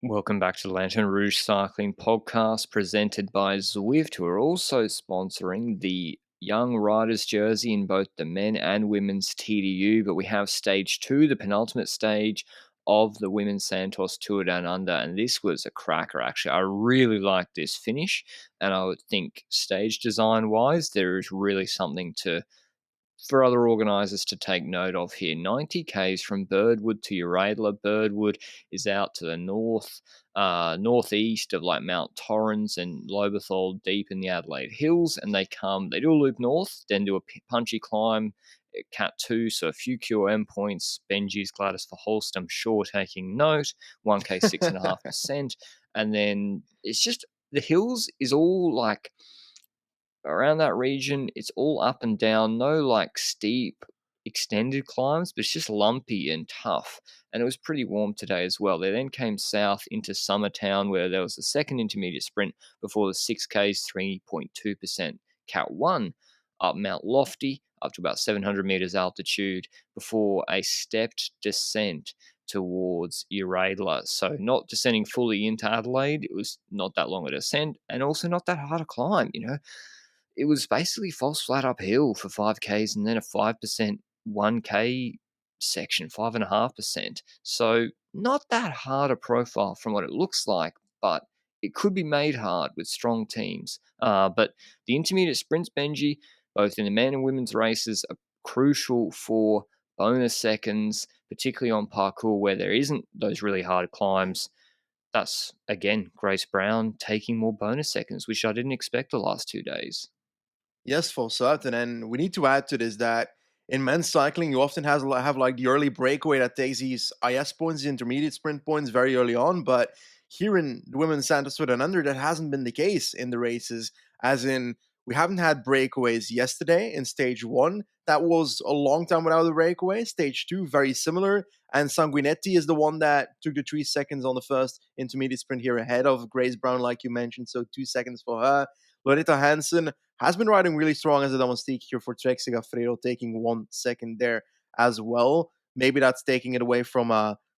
Welcome back to the Lanterne Rouge Cycling Podcast presented by Zwift, who are also sponsoring the Young Riders jersey in both the men and women's TDU. But we have stage 2, the penultimate stage of the women's Santos Tour Down Under, and this was a cracker, actually. I really liked this finish, and I would think stage design-wise, there is really something for other organisers to take note of here. 90 k's from Birdwood to Uradla. Birdwood is out to the northeast of like Mount Torrens and Lobethal, deep in the Adelaide Hills, and they do a loop north, then do a punchy climb at Cat 2, so a few QOM points. Benji's Gladys for Holst, I'm sure, taking note. 1k 6.5%, and then it's just the hills is all like around that region. It's all up and down, no like steep extended climbs, but it's just lumpy and tough. And it was pretty warm today as well. They then came south into Summertown, where there was a second intermediate sprint before the 6Ks, 3.2% Cat 1 up Mount Lofty, up to about 700 meters altitude, before a stepped descent towards Uradla. So not descending fully into Adelaide. It was not that long a descent, and also not that hard a climb, It was basically false flat uphill for 5Ks and then a 5% 1K section, 5.5%. So not that hard a profile from what it looks like, but it could be made hard with strong teams. But the intermediate sprints, Benji, both in the men and women's races, are crucial for bonus seconds, particularly on parkour where there isn't those really hard climbs. That's, again, Grace Brown taking more bonus seconds, which I didn't expect the last 2 days. Yes, for certain. And we need to add to this that in men's cycling, you often have like the early breakaway that takes these IS points, the intermediate sprint points very early on. But here in the women's Santos Tour Down Under, that hasn't been the case in the races. As in, we haven't had breakaways yesterday in stage 1. That was a long time without a breakaway. Stage 2, very similar. And Sanguinetti is the one that took the 3 seconds on the first intermediate sprint here ahead of Grace Brown, like you mentioned. So 2 seconds for her. Loretta Hansen has been riding really strong as a domestique here for Trek Segafredo, taking 1 second there as well. Maybe that's taking it away from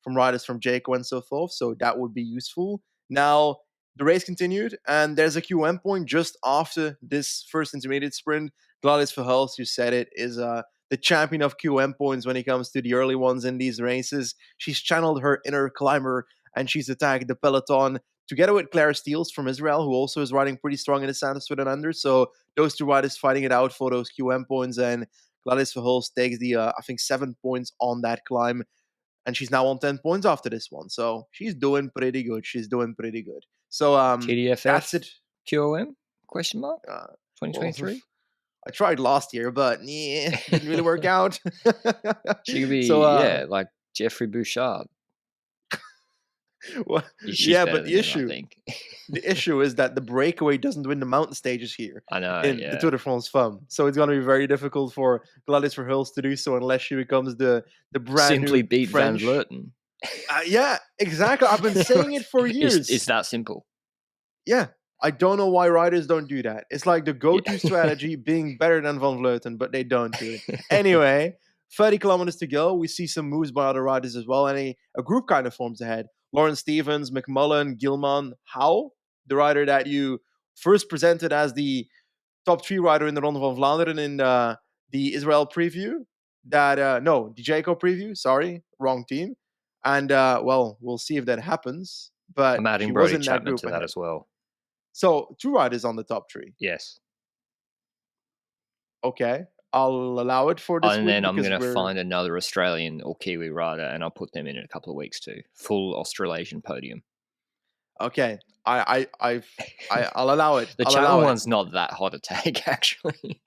riders from Jayco and so forth, so that would be useful. Now, the race continued, and there's a QM point just after this first intermediate sprint. Gladys Verhulst, you said it, is the champion of QM points when it comes to the early ones in these races. She's channeled her inner climber, and she's attacked the peloton together with Claire Steels from Israel, who also is riding pretty strong in the Santos Tour Down Under. So those two riders fighting it out for those QM points, and Gladys Verhulst takes the, I think, 7 points on that climb, and she's now on 10 points after this one. So she's doing pretty good. So TDFF, that's it. QOM? Question mark? Well, 2023? I tried last year, but didn't really work out. She could be, So, like Jeffrey Bouchard. well, She's yeah, better but than him, I think. the issue is that the breakaway doesn't win the mountain stages here I know, in the Tour de France Femme. So it's going to be very difficult for Gladys Verhulst to do so unless she becomes the brand Simply new beat French. Van Vleuten. Yeah, exactly. I've been saying it for years. It's that simple. Yeah, I don't know why riders don't do that. It's like the go-to strategy being better than Van Vleuten, but they don't do it. Anyway, 30 kilometers to go. We see some moves by other riders as well, and a group kind of forms ahead. Lawrence Stevens, McMullen, Gilman, Howe, the rider that you first presented as the top 3 rider in the Ronde van Vlaanderen in the Israel preview. The Jayco preview. Sorry, wrong team. And well, we'll see if that happens. But I'm adding she Brody was in that Chapman group to that ahead. as well. So 2 riders on the top 3. Yes. Okay, I'll allow it for this And week. then I'm because going to find another Australian or Kiwi rider, and I'll put them in a couple of weeks too. Full Australasian podium. Okay, I'll allow it. The Chapman one's not that hot a take, actually.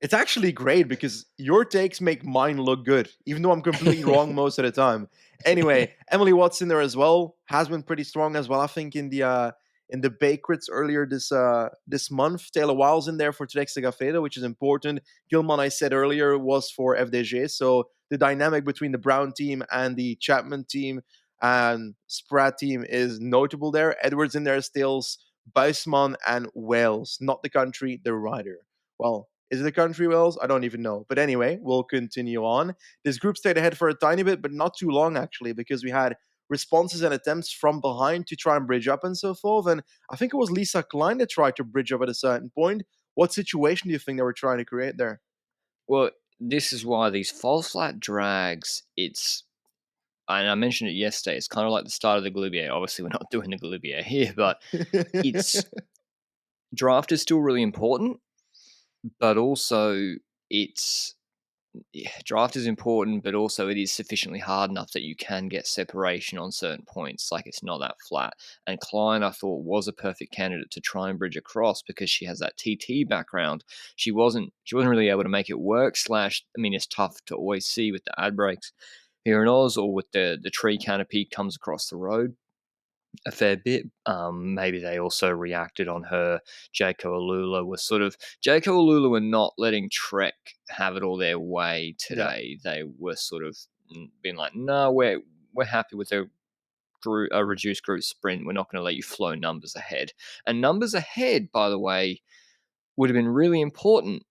It's actually great because your takes make mine look good, even though I'm completely wrong most of the time. Anyway, Emily Watson there as well has been pretty strong as well. I think in the Bay Crits earlier this month. Taylor Wiles in there for Trek Segafredo, which is important. Gilman, I said earlier, was for FDG. So the dynamic between the Brown team and the Chapman team and Spratt team is notable there. Edwards in there, Stills, Buisman, and Wales. Not the country, the rider. Well, is it a country, Wales? I don't even know. But anyway, we'll continue on. This group stayed ahead for a tiny bit, but not too long, actually, because we had responses and attempts from behind to try and bridge up and so forth. And I think it was Lisa Klein that tried to bridge up at a certain point. What situation do you think they were trying to create there? Well, this is why these false flat drags, and I mentioned it yesterday, it's kind of like the start of the Galibier. Obviously, we're not doing the Galibier here, but it's draft is still really important, but also it's draft is important, but also it is sufficiently hard enough that you can get separation on certain points. Like it's not that flat. And Klein, I thought, was a perfect candidate to try and bridge across because she has that TT background. She wasn't really able to make it work. It's tough to always see with the ad breaks here in Oz or with the tree canopy comes across the road a fair bit. Maybe they also reacted on her. Jayco Alula was Jayco Alula were not letting Trek have it all their way Yeah. today. They were sort of being like, no, we're happy with a reduced group sprint. We're not going to let you flow numbers ahead. And numbers ahead, by the way, would have been really important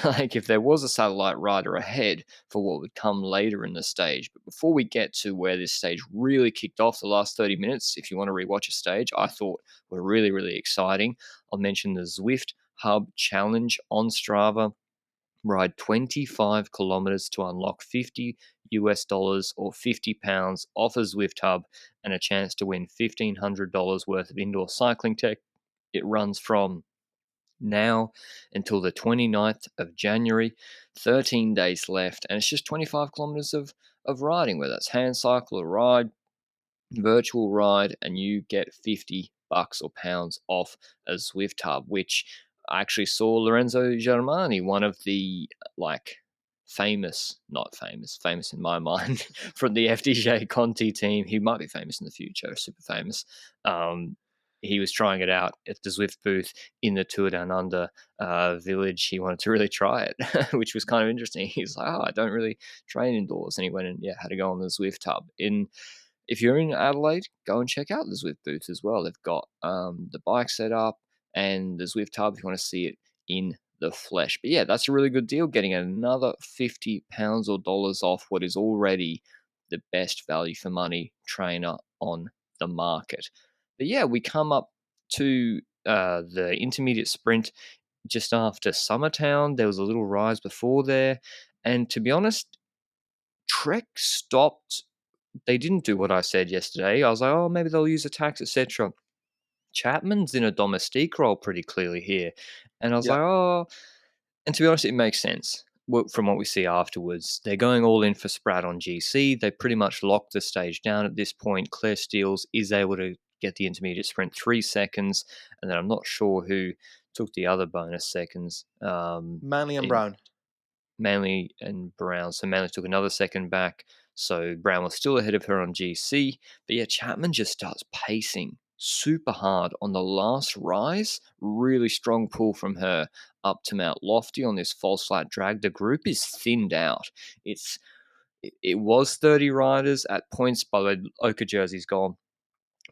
like if there was a satellite rider ahead for what would come later in the stage. But before we get to where this stage really kicked off, the last 30 minutes, if you want to rewatch a stage, I thought were really, really exciting. I'll mention the Zwift Hub Challenge on Strava. Ride 25 kilometers to unlock $50 or £50 off a Zwift Hub and a chance to win $1,500 worth of indoor cycling tech. It runs from now until the 29th of January, 13 days left, and it's just 25 kilometers of riding, whether it's hand cycle or ride, virtual ride, and you get $50 or pounds off a Zwift Hub, which I actually saw Lorenzo Germani, one of the not famous in my mind, from the FDJ Conti team. He might be famous in the future, super famous. He was trying it out at the Zwift booth in the Tour Down Under village. He wanted to really try it, which was kind of interesting. He's like, I don't really train indoors. And he went and had to go on the Zwift Hub. If you're in Adelaide, go and check out the Zwift booth as well. They've got the bike set up and the Zwift Hub if you want to see it in the flesh. But yeah, that's a really good deal, getting another £50 or dollars off what is already the best value for money trainer on the market. But yeah, we come up to the intermediate sprint just after Summertown. There was a little rise before there. And to be honest, Trek stopped. They didn't do what I said yesterday. I was like, oh, maybe they'll use attacks, etc. Chapman's in a domestique role pretty clearly here. And I was Yeah. like, oh, and to be honest, it makes sense from what we see afterwards. They're going all in for Spratt on GC. They pretty much locked the stage down at this point. Claire Steels is able to get the intermediate sprint 3 seconds. And then I'm not sure who took the other bonus seconds. Manley and Brown. Manley and Brown. So Manley took another second back. So Brown was still ahead of her on GC. But yeah, Chapman just starts pacing super hard on the last rise. Really strong pull from her up to Mount Lofty on this false flat drag. The group is thinned out. It was 30 riders at points. By the way, Oka jersey's gone.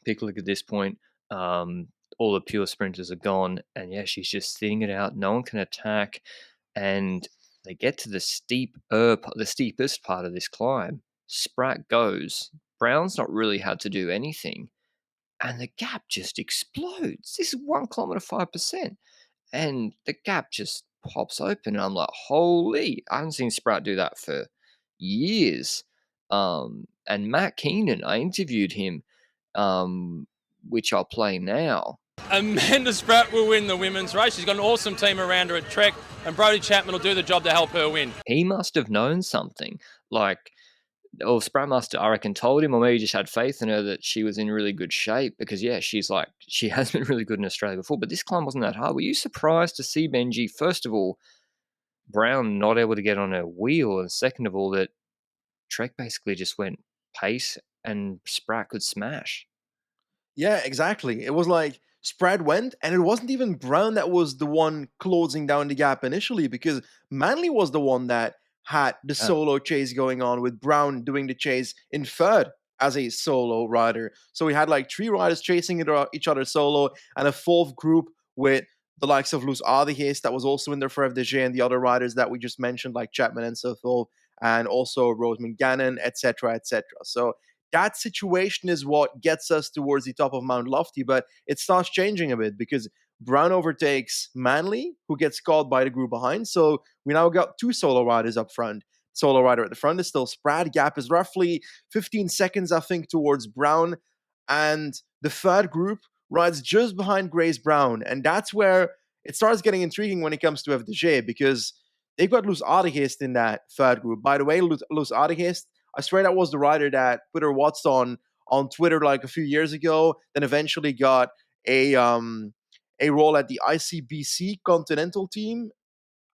Pick a look at this point. All the pure sprinters are gone. And yeah, she's just thinning it out. No one can attack. And they get to the steepest part of this climb. Spratt goes. Brown's not really had to do anything. And the gap just explodes. This is 1 kilometer, 5%. And the gap just pops open. And I'm like, holy, I haven't seen Spratt do that for years. And Matt Keenan, I interviewed him, which I'll play now. Amanda Spratt will win the women's race. She's got an awesome team around her at Trek, and Brodie Chapman will do the job to help her win. He must have known something. Spratt must have, I reckon, told him, or maybe just had faith in her that she was in really good shape because, yeah, she has been really good in Australia before, but this climb wasn't that hard. Were you surprised to see, Benji, first of all, Brown not able to get on her wheel, and second of all, that Trek basically just went pace and Spratt could smash? Yeah, exactly. It was like Spratt went, and it wasn't even Brown that was the one closing down the gap initially, because Manley was the one that had the solo chase going on, with Brown doing the chase in third as a solo rider. So we had like 3 riders chasing each other solo, and a 4th group with the likes of Luz Ardehis that was also in there for FDJ, and the other riders that we just mentioned, like Chapman and so forth, and also Roseman Gannon, etc., etc. So that situation is what gets us towards the top of Mount Lofty, but it starts changing a bit because Brown overtakes Manley, who gets caught by the group behind. So we now got two solo riders up front. Solo rider at the front is still Spratt. Gap is roughly 15 seconds, I think, towards Brown. And the third group rides just behind Grace Brown. And that's where it starts getting intriguing when it comes to FDJ, because they've got Luz Aardegeest in that third group. By the way, Luz Aardegeest, I swear that was the rider that put her watts on Twitter like a few years ago, then eventually got a role at the ICBC Continental team,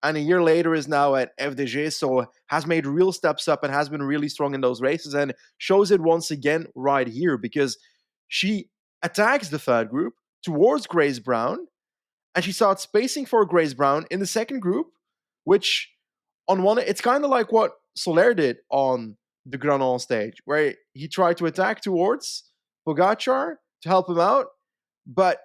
and a year later is now at FDJ, so has made real steps up and has been really strong in those races, and shows it once again right here, because she attacks the third group towards Grace Brown, and she starts spacing for Grace Brown in the second group, which on one, it's kind of like what Soler did on the Granon stage, where he tried to attack towards Pogacar to help him out, but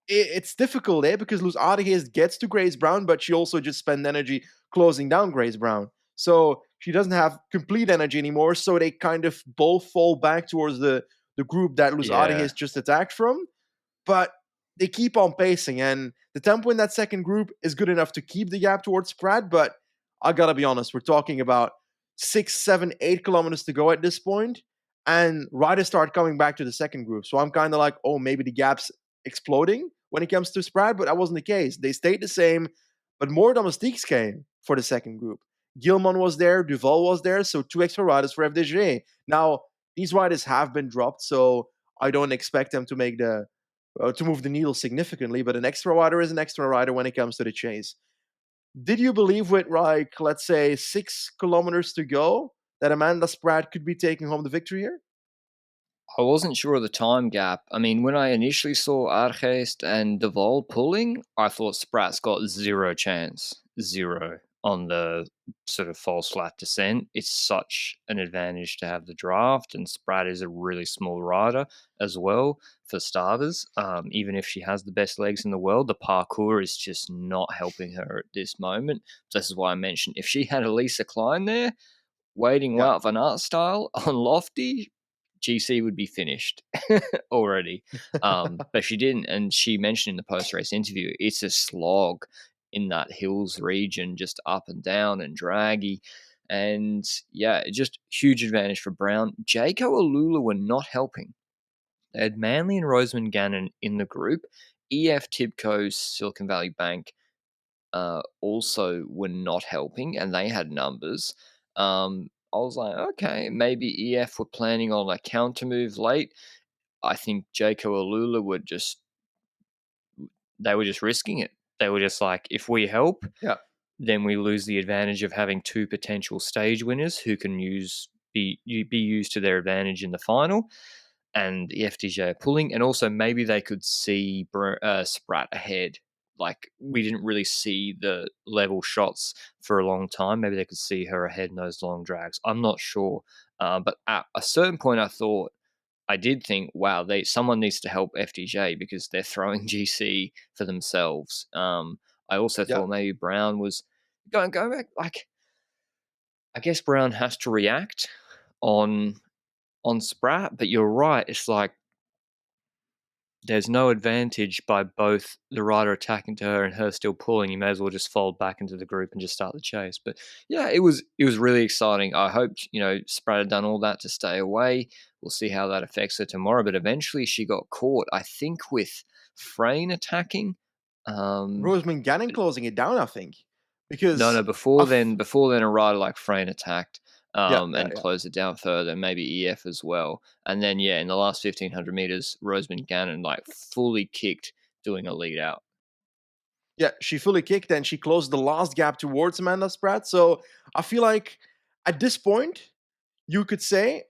it's difficult because Luz Aardegeest gets to Grace Brown, but she also just spent energy closing down Grace Brown. So she doesn't have complete energy anymore, so they kind of both fall back towards the group that Luz Aardegeest just attacked from. But they keep on pacing, and the tempo in that second group is good enough to keep the gap towards Spratt, but I gotta be honest, we're talking about 6, 7, 8 kilometers to go at this point, and riders start coming back to the second group. So I'm kind of like, oh, maybe the gap's exploding when it comes to Spratt, but that wasn't the case. They stayed the same, but more domestiques came for the second group. Gilman was there, Duval was there, so 2 extra riders for FDJ. Now, these riders have been dropped, so I don't expect them to make to move the needle significantly, but an extra rider is an extra rider when it comes to the chase. Did you believe with, like, let's say 6 kilometers to go that Amanda Spratt could be taking home the victory here? I wasn't sure of the time gap. I mean, when I initially saw Aardegeest and De Vol pulling, I thought Spratt's got zero chance. Zero on the sort of false flat descent. It's such an advantage to have the draft, and Spratt is a really small rider as well, for starters. Even if she has the best legs in the world, the parkour is just not helping her at this moment. This is why I mentioned if she had Elisa Klein there, waiting Wout van Aert style on Lofty, GC would be finished already. But she didn't, and she mentioned in the post-race interview, it's a slog in that hills region, just up and down and draggy. And yeah, just huge advantage for Brown. Jayco Alula were not helping. They had Manley and Roseman Gannon in the group. EF Tibco, Silicon Valley Bank also were not helping, and they had numbers. I was like, okay, maybe EF were planning on a counter move late. I think Jayco Alula they were just risking it. They were just like, if we help, then we lose the advantage of having 2 potential stage winners who can be used to their advantage in the final. And the FDJ are pulling, and also maybe they could see Spratt ahead. Like, we didn't really see the level shots for a long time. Maybe they could see her ahead in those long drags. I'm not sure. But at a certain point, I did think, wow, someone needs to help FDJ because they're throwing GC for themselves. I also thought maybe Brown was going back. Like, I guess Brown has to react on Spratt, but you're right. It's like there's no advantage by both the rider attacking to her and her still pulling. You may as well just fold back into the group and just start the chase. But yeah, it was really exciting. I hoped, Spratt had done all that to stay away. We'll see how that affects her tomorrow. But eventually she got caught, I think, with Frayne attacking. Roseman Gannon closing it down, I think. Because no, before then a rider like Frayne attacked. And close it down further, maybe EF as well. And then, in the last 1,500 meters, Roseman Gannon fully kicked doing a lead out. Yeah, she fully kicked and she closed the last gap towards Amanda Spratt. So I feel like at this point, you could say,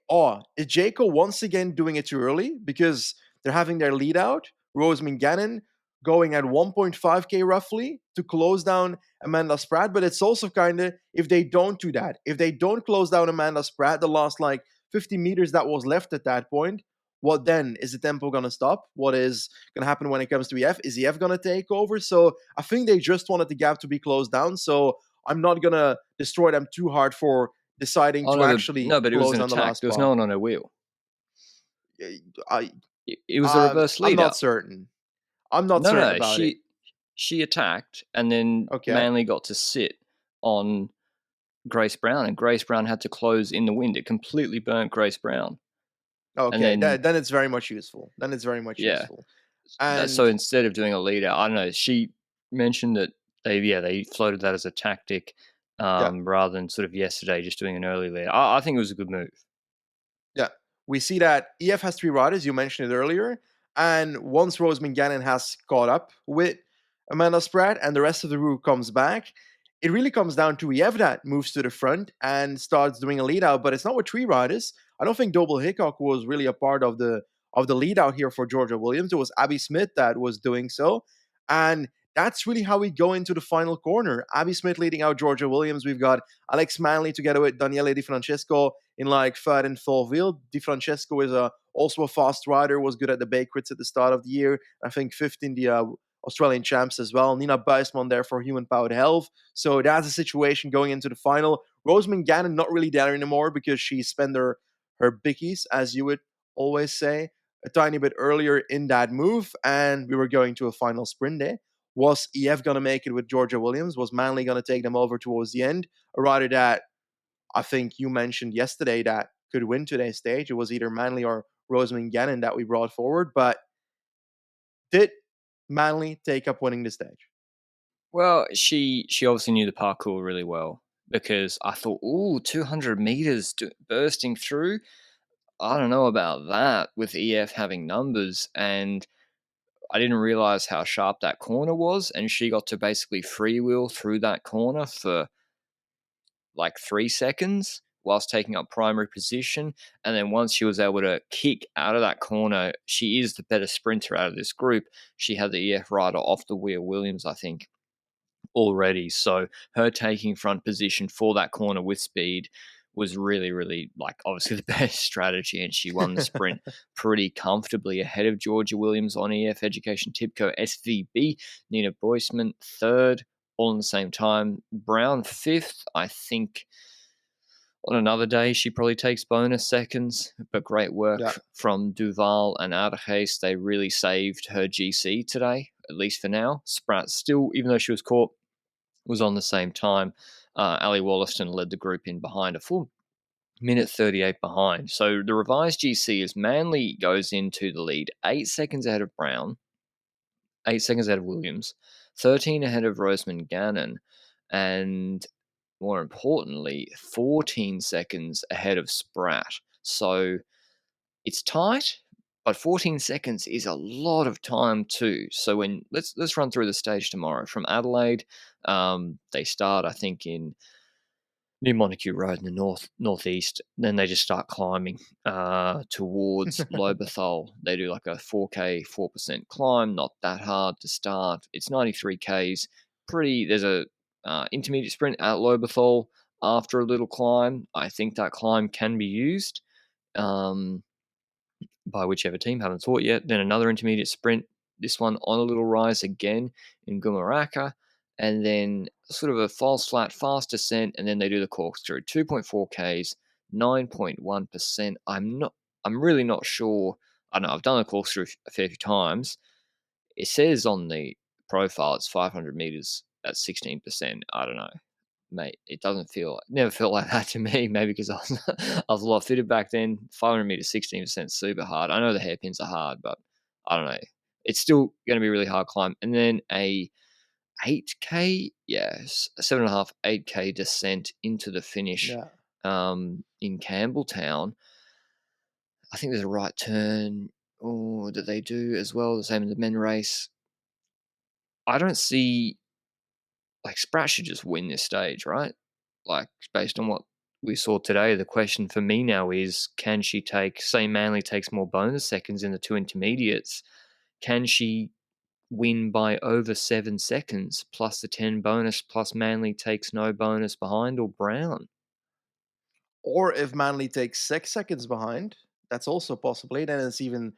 is Jayco once again doing it too early? Because they're having their lead out, Roseman Gannon going at 1.5K roughly to close down Amanda Spratt. But it's also kind of, if they don't do that, if they don't close down Amanda Spratt, the last 50 meters that was left at that point, what then? Is the tempo going to stop? What is going to happen when it comes to EF? Is EF going to take over? So I think they just wanted the gap to be closed down. So I'm not going to destroy them too hard for deciding to actually but it was close an on the attack. last There was spot. no one on her wheel. I It was the reverse I'm lead not out. certain. I'm not No, certain no, about it. she attacked, and then Okay. Manly got to sit on Grace Brown, and Grace Brown had to close in the wind. It completely burnt Grace Brown. Okay, And then, then it's very much useful. Then it's very much yeah. useful. So And instead of doing a lead out, I don't know, she mentioned that they floated that as a tactic yeah, rather than sort of yesterday just doing an early lead. I think it was a good move. yeah, we see that EF has 3 riders. You mentioned it earlier, and once Rosamund Gannon has caught up with Amanda Spratt, and the rest of the group comes back, it really comes down to EF that moves to the front and starts doing a lead out. But it's not with 3 riders. I don't think Doble Hickok was really a part of the lead out here for Georgia Williams. It was Abby Smith that was doing so, and that's really how we go into the final corner. Abby Smith leading out Georgia Williams. We've got Alex Manley together with Daniele Di Francesco in like third and fourth wheel. Di Francesco is also a fast rider, was good at the Bay Crits at the start of the year. I think fifth in the Australian champs as well. Nina Buisman there for Human Powered Health. So that's a situation going into the final. Rosamund Gannon not really there anymore because she spent her bickies, as you would always say, a tiny bit earlier in that move, and we were going to a final sprint day. Was EF going to make it with Georgia Williams? Was Manley going to take them over towards the end? A rider that I think you mentioned yesterday that could win today's stage. It was either Manley or Rosamund Gannon that we brought forward. But did Manley take up winning the stage? Well, she obviously knew the parkour really well, because I thought, 200 meters bursting through. I don't know about that with EF having numbers, and I didn't realize how sharp that corner was, and she got to basically freewheel through that corner for like 3 seconds whilst taking up primary position. And then once she was able to kick out of that corner, she is the better sprinter out of this group. She had the EF rider off the wheel, Williams, I think, already. So her taking front position for that corner with speed was really, really, like, obviously the best strategy, and she won the sprint pretty comfortably ahead of Georgia Williams on EF Education Tipco SVB, Nina Buisman third, all in the same time. Brown fifth, I think. On another day, she probably takes bonus seconds, but great work from Duval and Ardejes. They really saved her GC today, at least for now. Spratt still, even though she was caught, was on the same time. Ali Wollaston led the group in behind, a full minute 38 behind. So the revised GC is Manley goes into the lead 8 seconds ahead of Brown, 8 seconds ahead of Williams, 13 ahead of Rosamund Gannon, and more importantly, 14 seconds ahead of Spratt. So it's tight, but 14 seconds is a lot of time too. So when let's run through the stage tomorrow from Adelaide. They start, I think, in near Montague Road in the northeast. Then they just start climbing towards Lobethal. They do like a 4K 4% climb, not that hard to start. It's 93 Ks. There's a intermediate sprint at Lobethal after a little climb. I think that climb can be used by whichever team, haven't thought yet. Then another intermediate sprint, this one on a little rise again in Gumaraka, and then sort of a false flat fast descent, and then they do the corkscrew, 2.4 Ks, 9.1%. I'm really not sure. I don't know, I've done a corkscrew a fair few times. It says on the profile it's 500 meters at 16%. I don't know, mate. It never felt like that to me. Maybe because I was a lot fitter back then. 500 meters, 16%, super hard. I know the hairpins are hard, but I don't know. It's still going to be a really hard climb. And then a 8K, yes, 7.5, 8K descent into the finish in Campbelltown. I think there's a right turn that they do as well, the same in the men race. I don't see, like, Spratt should just win this stage, right? Like, based on what we saw today, the question for me now is, can she say Manley takes more bonus seconds in the 2 intermediates, can she win by over 7 seconds plus the 10 bonus, plus Manley takes no bonus behind, or Brown? Or if Manley takes 6 seconds behind, that's also possibly, then it's even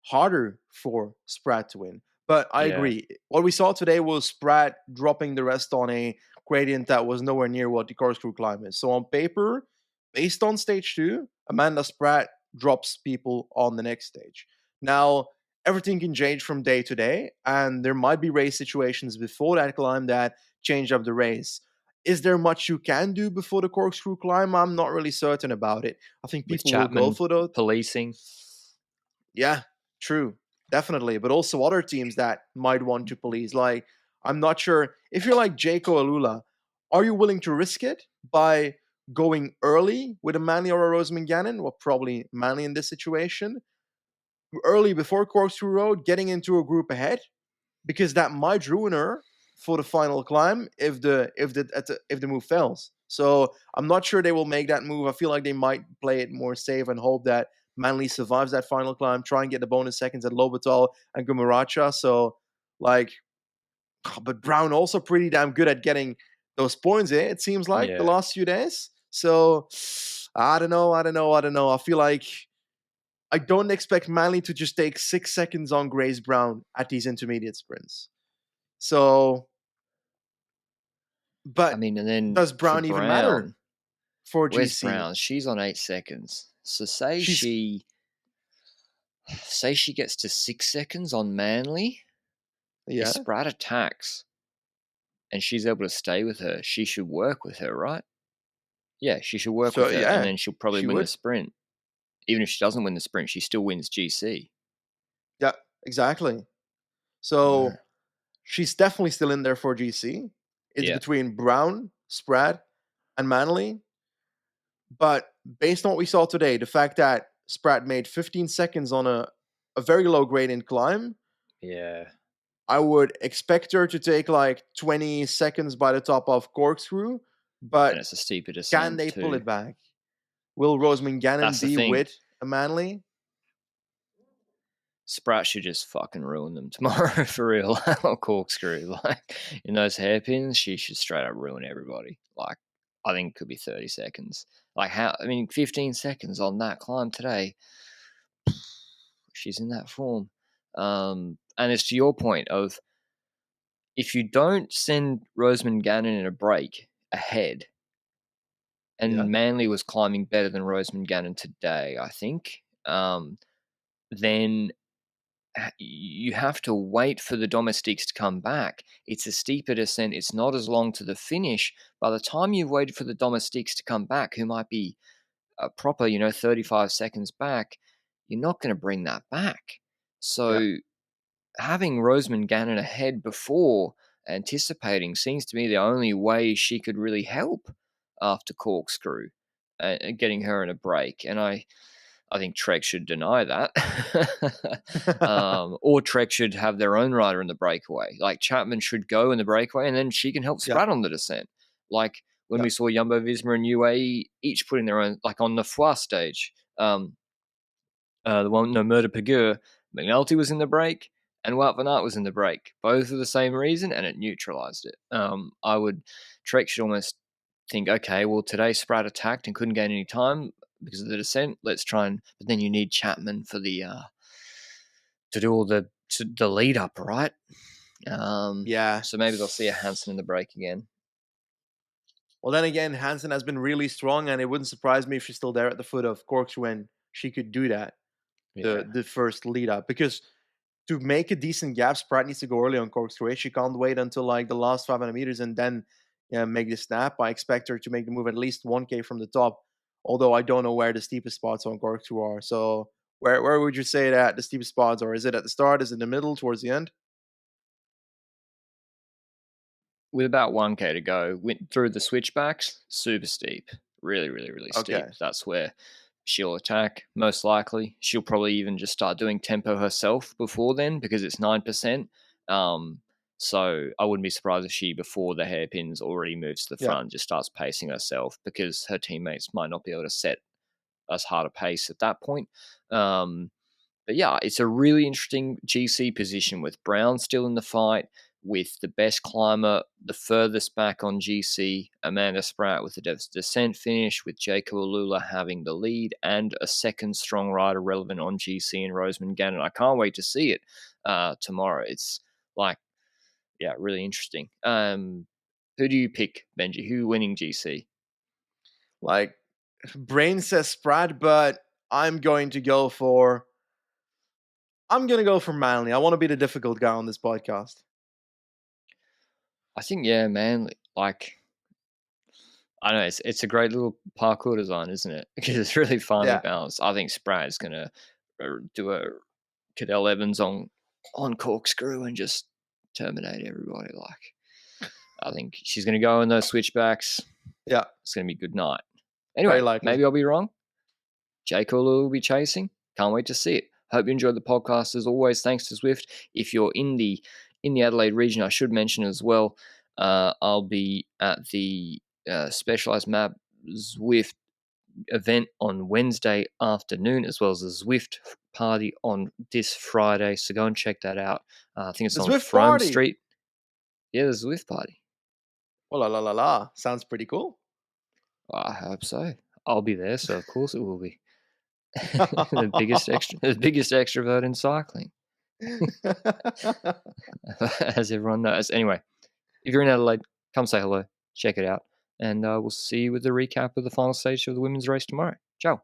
harder for Spratt to win. But I agree. What we saw today was Spratt dropping the rest on a gradient that was nowhere near what the corkscrew climb is. So on paper, based on stage 2, Amanda Spratt drops people on the next stage. Now, everything can change from day to day, and there might be race situations before that climb that change up the race. Is there much you can do before the corkscrew climb? I'm not really certain about it. I think With people will go Chapman for those. policing. Yeah, true. Definitely. But also other teams that might want to police. Like, I'm not sure if you're like Jaco Alula, are you willing to risk it by going early with a Manley or a Rosamund Gannon? Well, probably Manley in this situation. Early before Corkscrew Road, getting into a group ahead, because that might ruin her for the final climb if the move fails. So I'm not sure they will make that move. I feel like they might play it more safe and hope that Manly survives that final climb, try and get the bonus seconds at Lobatal and Gumaracha. So, like, but Brown also pretty damn good at getting those points, eh? It seems like the Yeah. last few days. So, I don't know. I feel like I don't expect Manly to just take 6 seconds on Grace Brown at these intermediate sprints. So, I but mean, and then does for Brown even matter Brown, for where's GC? Brown? She's on 8 seconds. So She's say she gets to 6 seconds on Manly. If yeah. Sprat attacks and she's able to stay with her, she should work with her, right? Yeah, she should work So with her, and yeah, then she'll probably she win the would. sprint. Even if she doesn't win the sprint, she still wins GC. Yeah, exactly. So Wow. she's definitely still in there for GC. It's Yeah. between Brown, Sprat, and Manley. But based on what we saw today, the fact that Sprat made 15 seconds on a very low gradient climb, Yeah. I would expect her to take like 20 seconds by the top of Corkscrew. But And it's a steeper can descent they pull too. it back? Will Rosamund Gannon That's the be thing. with a Manley? Sprat should just fucking ruin them tomorrow for real. Or corkscrew. Like in those hairpins, she should straight up ruin everybody. Like I think it could be 30 seconds. Like 15 seconds on that climb today. She's in that form. And it's to your point of if you don't send Rosamund Gannon in a break ahead, Yeah. and Manly was climbing better than Rosamund Gannon today, I think, then you have to wait for the domestiques to come back. It's a steeper descent. It's not as long to the finish. By the time you've waited for the domestiques to come back, who might be a proper, 35 seconds back, you're not going to bring that back. Yeah. So having Rosamund Gannon ahead before anticipating seems to me the only way she could really help after Corkscrew, getting her in a break. And I think Trek should deny that. Or Trek should have their own rider in the breakaway. Like Chapman should go in the breakaway and then she can help Yeah. Sprat on the descent. Like when Yeah. we saw Jumbo Visma and UAE each putting their own, like on the Foix stage. The one, no, Murder Pagure, McNulty was in the break and Wout van Aert was in the break. Both for the same reason, and it neutralized it. Trek should almost think, okay, well, today Sprat attacked and couldn't gain any time because of the descent. Let's try and, but then you need Chapman for the, to do all the lead up, right? Yeah. So maybe they'll see a Hansen in the break again. Well, then again, Hansen has been really strong, and it wouldn't surprise me if she's still there at the foot of Corkscrew when she could do that. Yeah. The first lead up, because to make a decent gap, Sprat needs to go early on Corkscrew. She can't wait until like the last 500 meters and then make the snap. I expect her to make the move at least 1K from the top, although I don't know where the steepest spots on Corkscrew are. So where would you say that the steepest spots are? Is it at the start? Is it in the middle, towards the end? With about 1K to go, went through the switchbacks, super steep. Really, really, really steep. Okay. That's where she'll attack, most likely. She'll probably even just start doing tempo herself before then because it's 9%. So I wouldn't be surprised if she, before the hairpins, already moves to the Yeah. front, just starts pacing herself because her teammates might not be able to set as hard a pace at that point. But yeah, it's a really interesting GC position with Brown still in the fight, with the best climber the furthest back on GC, Amanda Spratt with the descent finish, with Jaco Alula having the lead, and a second strong rider relevant on GC and Rosamund Gannon. I can't wait to see it tomorrow. It's like, yeah, really interesting. Who do you pick, Benji? Who winning GC? Like, brain says Sprat, but I'm going to go for Manly. I want to be the difficult guy on this podcast. I think, yeah, Manly, like, I know it's a great little parkour design, isn't it? Because it's really finely Yeah. balanced. I think Sprat's going to do a Cadell Evans on corkscrew and just terminate everybody. Like, I think she's going to go in those switchbacks. Yeah. It's going to be a good night. Very Anyway, likely. maybe I'll be wrong. Jay Cooler will be chasing. Can't wait to see it. Hope you enjoyed the podcast as always. Thanks to Zwift. If you're in the Adelaide region, I should mention as well, I'll be at the Specialized Map Zwift event on Wednesday afternoon, as well as the Zwift party on this Friday. So go and check that out. I think it's The on Zwift Frome party. Street. Yeah, the Zwift party. Oh, la la la la. Sounds pretty cool. I hope so. I'll be there, so of course it will be. the biggest extrovert in cycling, as everyone knows. Anyway, if you're in Adelaide, come say hello, check it out, and we'll see you with the recap of the final stage of the women's race tomorrow. Ciao.